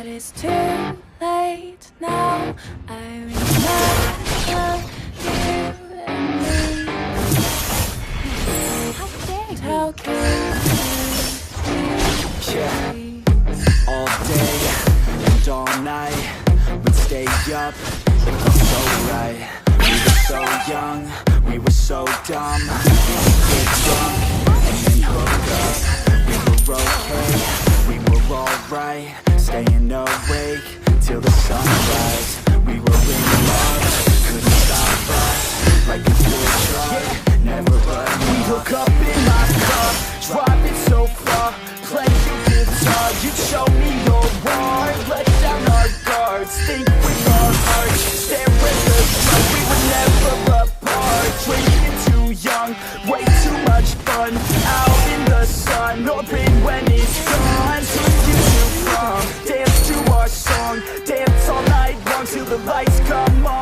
But it's too late now. I remember you and me. How careless we Yeah, all day and all night we'd stay up, it felt so right. We were so young, we were so dumb. We would get drunk and then hook up. We were okay, we were alright, staying awake till the sunrise. We were in love, couldn't stop us, like a good drug, never enough. We hook up in my car, drive it so far, play your guitar, you show me your heart, let down our guards, think with our hearts, stare at the sun, we were never apart, drinking too young, way too much fun, out in the sun, no pain when it's gone, took you too far, dance to our song, dance all night long till the lights come on.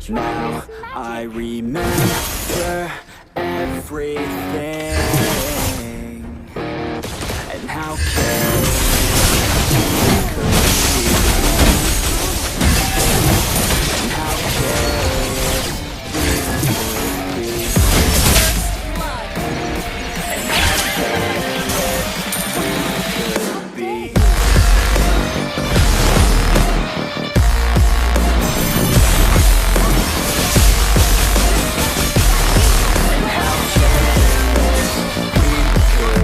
Now I remember everything, and how careless we could be, and how careless we could be, and how careless we could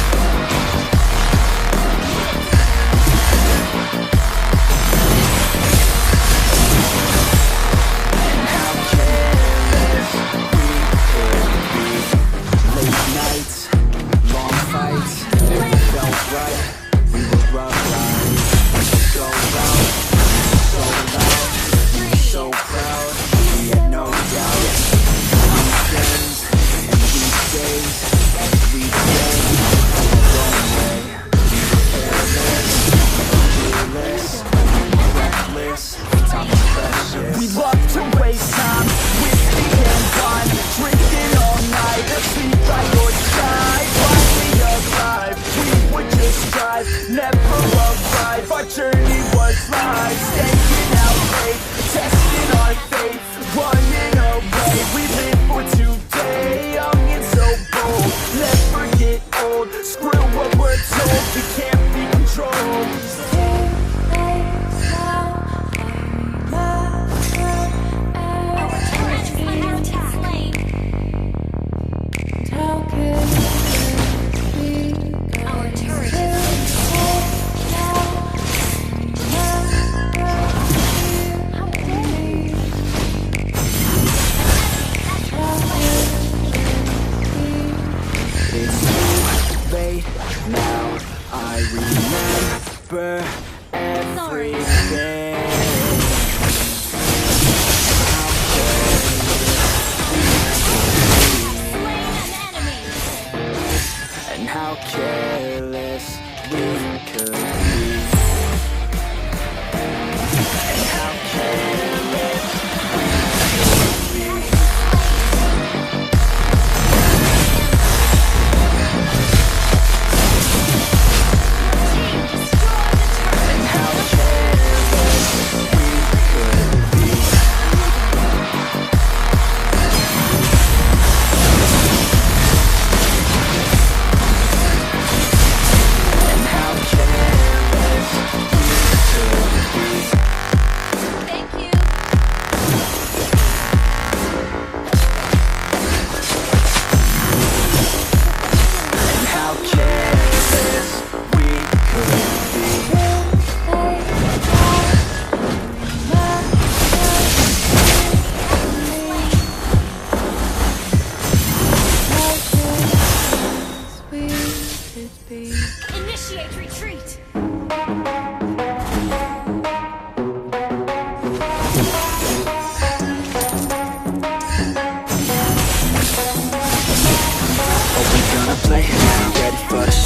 be.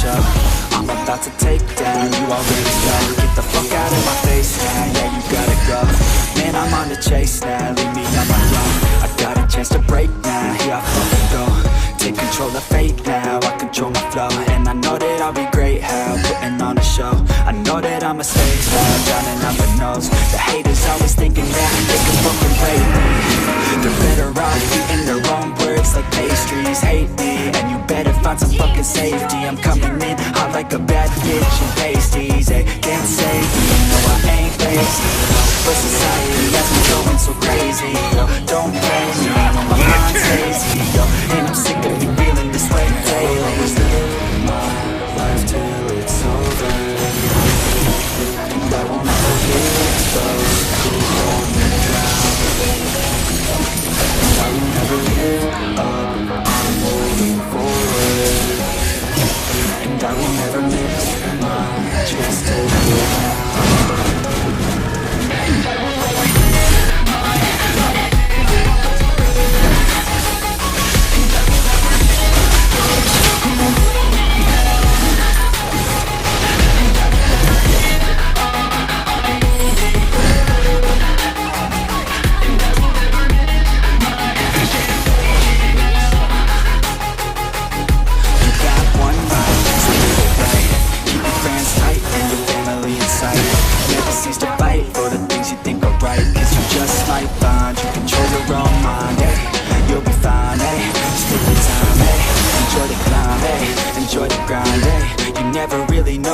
so I'm about to take down, you already know. Get the fuck out of my face now, yeah, you gotta go. Man, I'm on the chase now, leave me on my own. I got a chance to break now, here I fucking go. Take control of fate now, I control my flow. And I know that I'll be great, how, putting on a show. I know that I'm a slave now, drowning out the nose. The haters always thinking that they can fucking rate me. They're better off eating their own words like pastries. Hate me, and you better find some fucking safety. I'm coming in hot like a bad bitch and pasties. They can't save me, no I ain't lazy. But society has me going so crazy. Yo, don't blame me, no my mind's lazy. Yo, and I'm sick of me feeling this way daily. Always live my life till it's over, and I won't forget those who hold me down. And I will never give up, I'm moving forward, and I will never miss my chance to get out.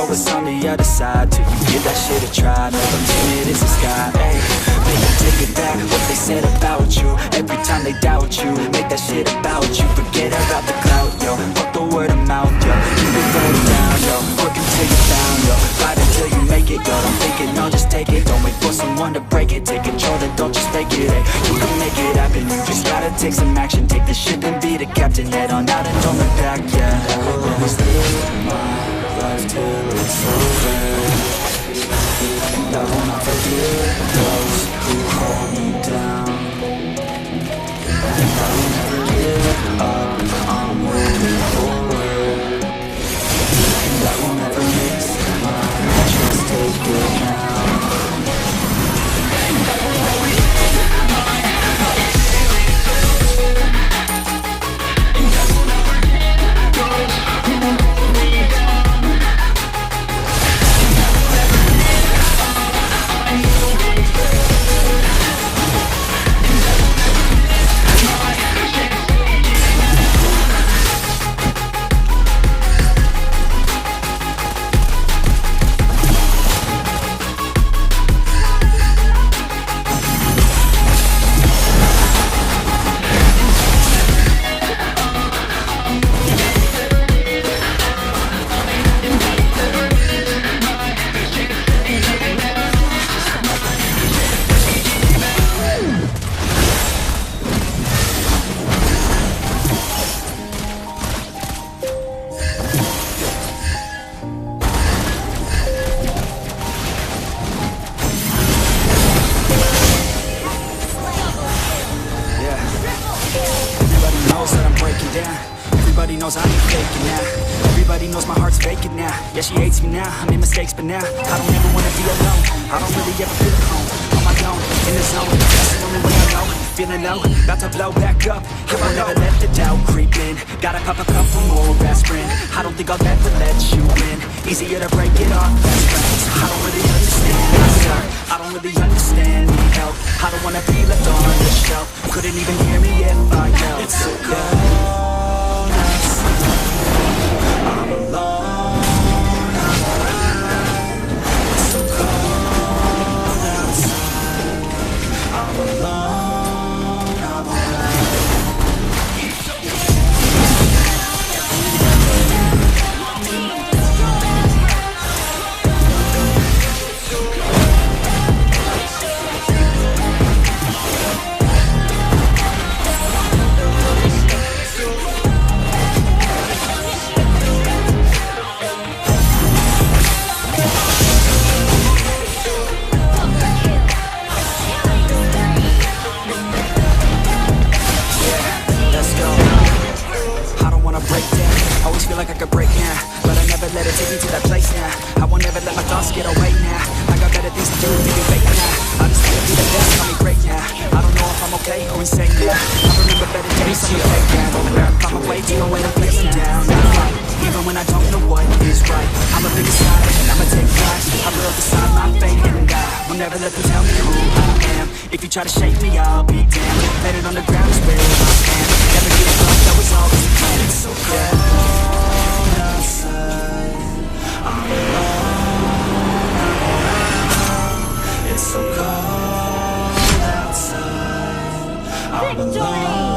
What's on the other side till you give that shit a try. Never timid as the sky, ayy. Make them take it back, what they said about you. Every time they doubt you, make that shit about you. Forget about the clout, yo, fuck the word of mouth, yo. Keep it going down, yo, work until you're down, yo. Fight until you make it, yo, don't think it, no, just take it. Don't wait for someone to break it, take control and don't just fake it, ayy. You can make it happen, you just gotta take some action. Take the ship and be the captain, head on out and don't look back, yeah. I will always live my life till it's over, and I will not forget those who hold me down. And I will never give up, I'm moving forward, and I will never miss my chance, take it now. Everybody knows I ain't faking now. Everybody knows my heart's vacant now. Yeah, she hates me now, I made mistakes, but now I don't ever wanna be alone. I don't really ever feel at home. On my own, in the zone, that's the only way I know. Feeling low, about to blow back up. Here I never let the doubt creep in. Gotta pop a couple more aspirin. I don't think I'll ever let you in. Easier to break it off best friends. I don't really understand myself. I don't really understand, need help. I don't wanna be left on the shelf. Couldn't even hear me if I yelled. It's so cold. I'm alone, it's so cold outside. I'm alone, I'm I'm a fake gambler. Find my way even when I'm feeling down. I fight, even when I don't know what is right. I'ma pick a side and I'ma take pride. I will decide my fate and I will never let them tell me who I am. If you try to shake me, I'll be damned. Planet on the ground is where I am. Never give up, that was always the plan. It's so cold outside, I'm alone. It's so cold outside, I'm alone.